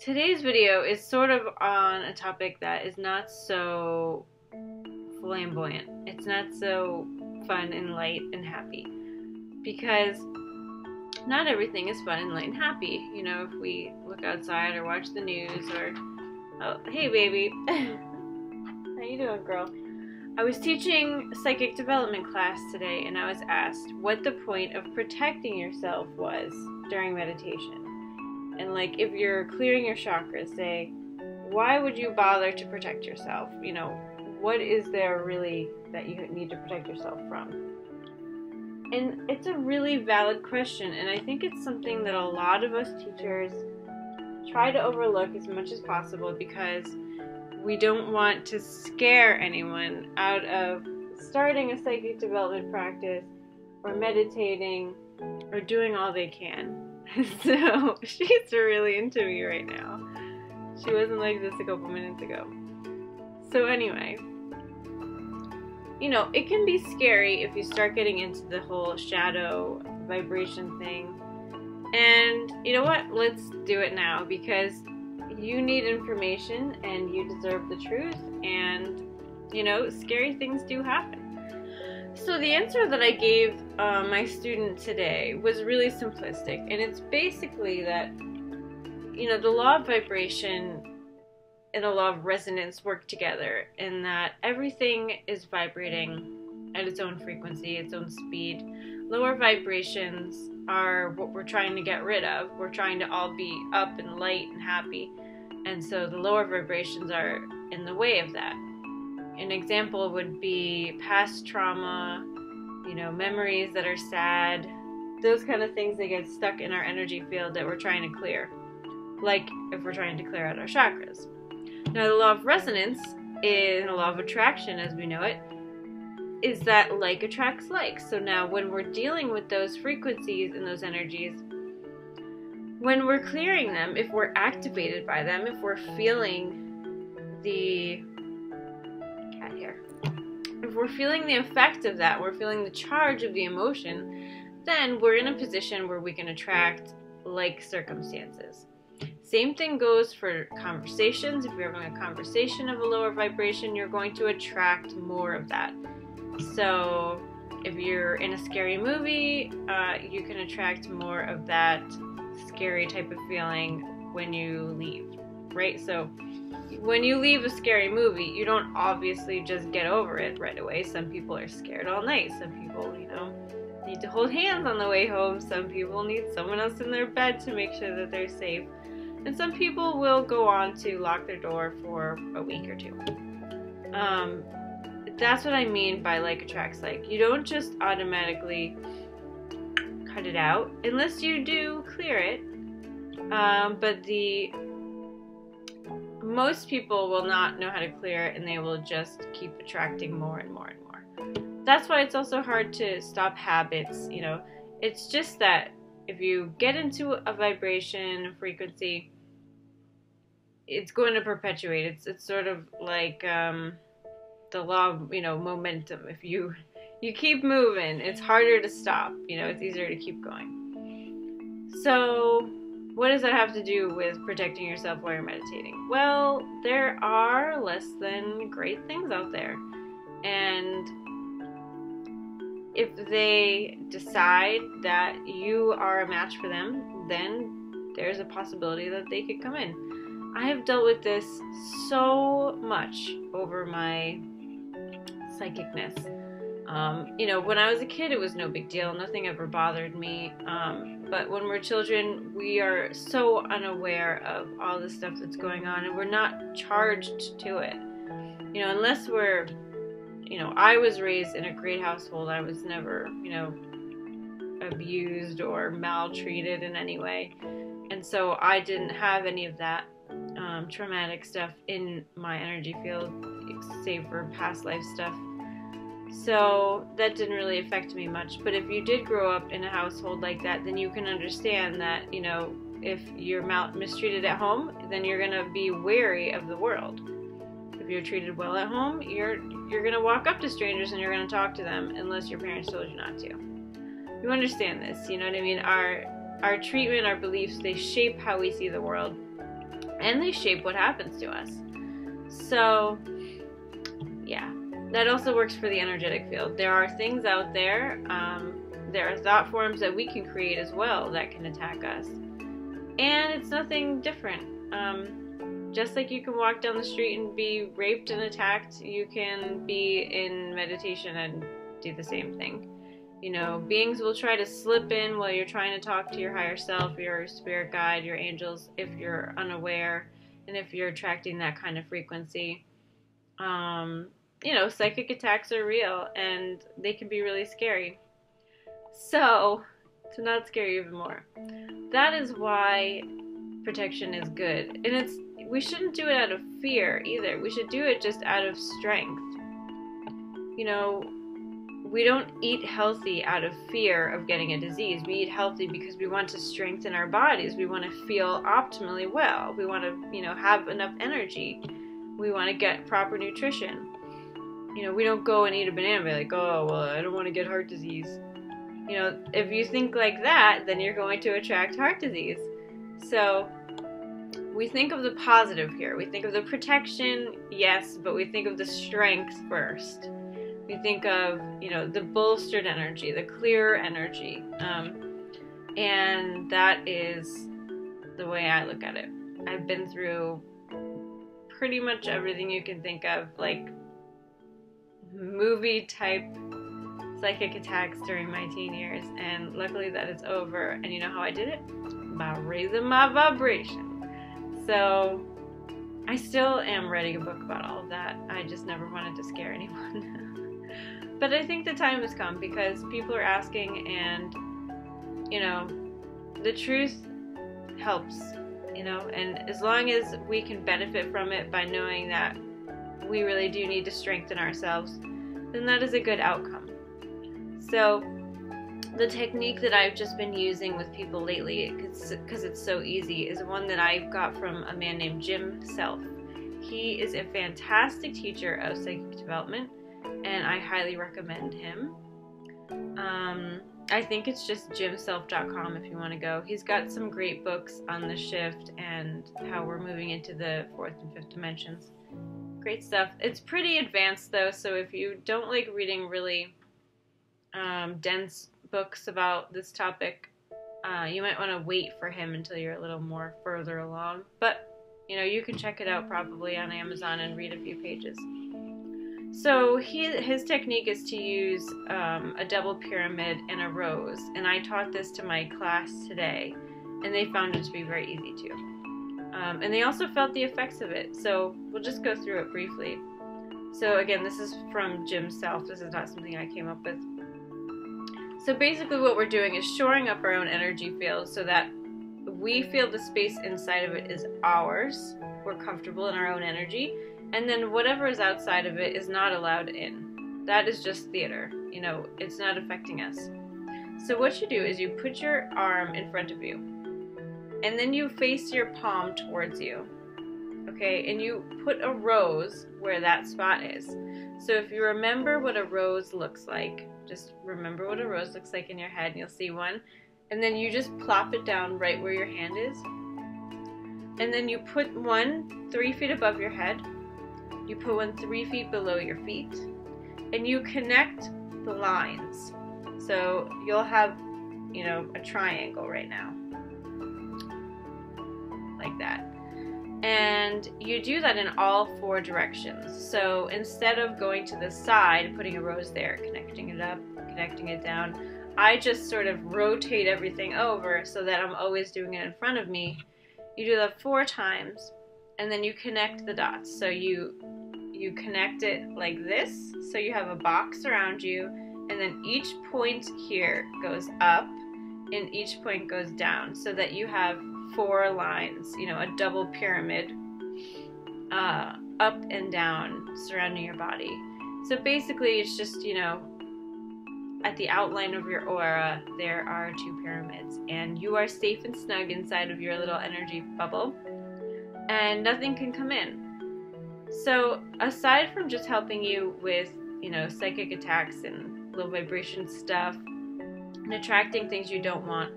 Today's video is sort of on a topic that is not so flamboyant. It's not so fun and light and happy, because not everything is fun and light and happy. You know, if we look outside or watch the news or, oh, hey baby, how you doing, girl? I was teaching a psychic development class today, and I was asked what the point of protecting yourself was during meditation. And like, if you're clearing your chakras, say, why would you bother to protect yourself? You know, what is there really that you need to protect yourself from? And it's a really valid question, and I think it's something that a lot of us teachers try to overlook as much as possible, because we don't want to scare anyone out of starting a psychic development practice or meditating or doing all they can. So she's really into me right now. She wasn't like this a couple minutes ago. So anyway, you know, it can be scary if you start getting into the whole shadow vibration thing. And you know what? Let's do it now, because you need information and you deserve the truth, and you know, scary things do happen. So the answer that I gave my student today was really simplistic, and it's basically that, you know, the law of vibration and the law of resonance work together, in that everything is vibrating at its own frequency, its own speed. Lower vibrations are what we're trying to get rid of. We're trying to all be up and light and happy, and so the lower vibrations are in the way of that. An example would be past trauma, you know, memories that are sad, those kind of things that get stuck in our energy field that we're trying to clear, like if we're trying to clear out our chakras. Now, the law of resonance is the law of attraction as we know it, is that like attracts like. So now when we're dealing with those frequencies and those energies, when we're clearing them, if we're activated by them, if we're feeling the if we're feeling the effect of that, we're feeling the charge of the emotion, then we're in a position where we can attract like circumstances. Same thing goes for conversations. If you're having a conversation of a lower vibration, you're going to attract more of that. So if you're in a scary movie, you can attract more of that scary type of feeling when you leave, right? So when you leave a scary movie, you don't obviously just get over it right away. Some people are scared all night. Some people, you know, need to hold hands on the way home. Some people need someone else in their bed to make sure that they're safe. And some people will go on to lock their door for a week or two. That's what I mean by like attracts like. You don't just automatically cut it out unless you do clear it. But most people will not know how to clear it, and they will just keep attracting more and more and more. That's why it's also hard to stop habits. You know, it's just that if you get into a vibration, a frequency, it's going to perpetuate. It's sort of like the law of, you know, momentum. If you keep moving, it's harder to stop. You know, it's easier to keep going. So what does that have to do with protecting yourself while you're meditating? Well, there are less than great things out there. And if they decide that you are a match for them, then there's a possibility that they could come in. I have dealt with this so much over my psychicness. You know, when I was a kid, it was no big deal. Nothing ever bothered me. But when we're children, we are so unaware of all the stuff that's going on, and we're not charged to it. You know, unless we're, you know, I was raised in a great household. I was never, you know, abused or maltreated in any way. And so I didn't have any of that traumatic stuff in my energy field, save for past life stuff. So that didn't really affect me much. But if you did grow up in a household like that, then you can understand that, you know, if you're mistreated at home, then you're going to be wary of the world. If you're treated well at home, you're going to walk up to strangers and you're going to talk to them unless your parents told you not to. You understand this, you know what I mean? Our treatment, our beliefs, they shape how we see the world. and they shape what happens to us. So, yeah, that also works for the energetic field. There are things out there, there are thought forms that we can create as well that can attack us. And it's nothing different. Just like you can walk down the street and be raped and attacked, you can be in meditation and do the same thing. You know, beings will try to slip in while you're trying to talk to your higher self, your spirit guide, your angels, if you're unaware, and if you're attracting that kind of frequency. You know, psychic attacks are real, and they can be really scary. So, to not scare you even more, that is why protection is good. And we shouldn't do it out of fear either. We should do it just out of strength. You know, we don't eat healthy out of fear of getting a disease. We eat healthy because we want to strengthen our bodies. We want to feel optimally well. We want to, you know, have enough energy. We want to get proper nutrition. You know, we don't go and eat a banana and be like, oh, well, I don't want to get heart disease. You know, if you think like that, then you're going to attract heart disease. So we think of the positive here. We think of the protection, yes, but we think of the strength first. We think of, you know, the bolstered energy, the clearer energy. And that is the way I look at it. I've been through pretty much everything you can think of, like movie-type psychic attacks during my teen years, and luckily that is over. And you know how I did it? By raising my vibration. So I still am writing a book about all of that. I just never wanted to scare anyone. But I think the time has come because people are asking, and you know, the truth helps, you know, and as long as we can benefit from it by knowing that we really do need to strengthen ourselves, then that is a good outcome. So the technique that I've just been using with people lately, because it's so easy, is one that I got from a man named Jim Self. He is a fantastic teacher of psychic development, and I highly recommend him. I think it's just jimself.com if you want to go. He's got some great books on the shift and how we're moving into the 4th and 5th dimensions. Great stuff. It's pretty advanced though, so if you don't like reading really dense books about this topic, you might want to wait for him until you're a little more further along. But, you know, you can check it out probably on Amazon and read a few pages. So his technique is to use a double pyramid and a rose. And I taught this to my class today, and they found it to be very easy too. And they also felt the effects of it. So we'll just go through it briefly. So again, this is from Jim Self. This is not something I came up with. So basically what we're doing is shoring up our own energy field so that we feel the space inside of it is ours. We're comfortable in our own energy. And then whatever is outside of it is not allowed in. That is just theater. You know, it's not affecting us. So what you do is you put your arm in front of you. And then you face your palm towards you. Okay? And you put a rose where that spot is. So if you remember what a rose looks like, just remember what a rose looks like in your head, and you'll see one. And then you just plop it down right where your hand is. And then you put one 3 feet above your head. You put one 3 feet below your feet. And you connect the lines. So you'll have, you know, a triangle right now. Like that. And you do that in all 4 directions. So instead of going to the side, putting a rose there, connecting it up, connecting it down, I just sort of rotate everything over so that I'm always doing it in front of me. You do that 4 times, and then you connect the dots. So you connect it like this, so you have a box around you, and then each point here goes up, and each point goes down, so that you have 4 lines, you know, a double pyramid, up and down surrounding your body. So basically it's just, you know, at the outline of your aura there are 2 pyramids, and you are safe and snug inside of your little energy bubble, and nothing can come in. So aside from just helping you with, you know, psychic attacks and low vibration stuff and attracting things you don't want,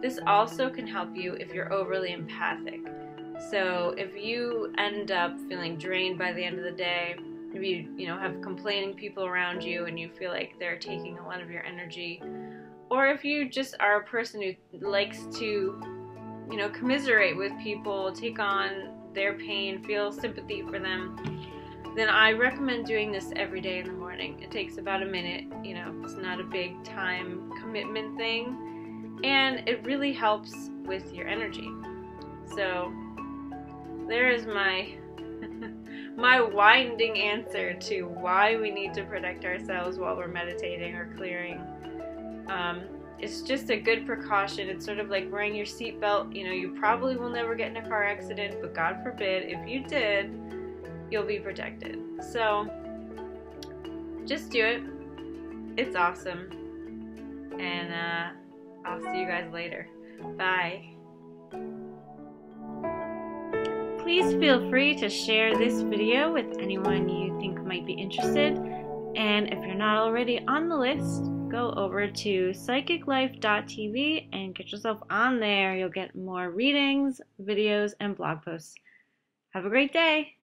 this also can help you if you're overly empathic. So if you end up feeling drained by the end of the day, if you have complaining people around you and you feel like they're taking a lot of your energy, or if you just are a person who likes to, commiserate with people, take on their pain, feel sympathy for them, then I recommend doing this every day in the morning. It takes about a minute, it's not a big time commitment thing, and it really helps with your energy. So there is my my winding answer to why we need to protect ourselves while we're meditating or clearing. It's just a good precaution. It's sort of like wearing your seatbelt. You probably will never get in a car accident, but God forbid, if you did, you'll be protected. So just do it. It's awesome. And I'll see you guys later. Bye. Please feel free to share this video with anyone you think might be interested. And if you're not already on the list, go over to psychiclife.tv and get yourself on there. You'll get more readings, videos, and blog posts. Have a great day.